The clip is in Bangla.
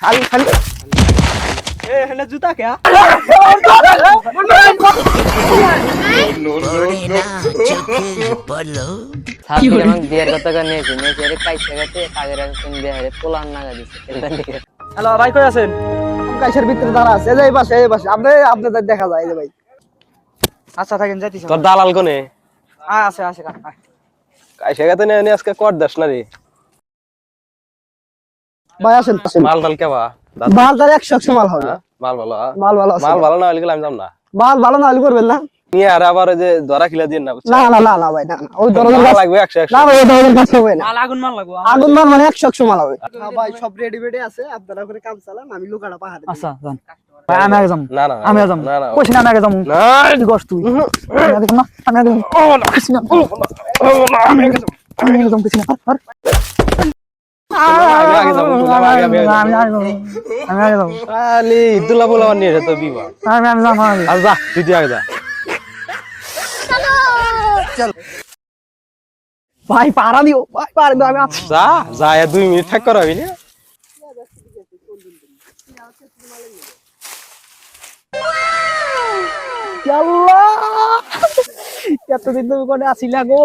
খালি খালি এ হেনে জুতা কে ছাত্রী আমাকে বিয়ের কথা নিয়েছে নিয়েছে আরে কাইছে গেছে কাজের একজন বিয়ে পোলান নাগা দিছে এটা দেখে হ্যালো ভাই কই আছেন কাইছের ভিতরে দাঁড়া আছে এই পাশে আপনি আপনাদের দেখা যায় এই যে ভাই আচ্ছা থাকেন যাইতেছি তোর দালাল কোনে আছে আছে কাইসা গাতে নে আজকে কর দাস না রে ভাই আসেন মাল টাল কেবা মাল তার 100 মাল হবে মাল ভালো মাল ভালো আছে মাল ভালো না হলে আমি যাব না মাল ভালো না হলে করবেন না নিয়ে আর আবার ওই যে ধরা খিলা দিন না না না না না ভাই না ওই ধরনের মাল কাজ লাগবে 100 না ভাই ওই ধরনের কাজ হবে না মাল আগুন মাল লাগবে আগুন মাল মানে 100 মাল হবে ভাই সব রেডি বেডি আছে আপনারা করে কাম চালান আমি লোকাটা পাহাড়ে আচ্ছা যান ভাই আমি আগে যাম না না আমি আগে যাম না না কইছ না আমি আগে যাম না কি করছ তুই আমি আগে যাম না আমি আগে যাম কইছ না আমি আগে যাম কইছ না আর আমি আগে যাম আলি ইদুল্লা বলা নিয়ে তো বিবা আমি যাম আর যা তুই আগে যা ভাই পাড়া দিও ভাই পাড়া দিও আমি আছি যা যা 2 মিনিট থাক করাবি না আল্লাহ এতদিন তুমি কোনে আসিলা গো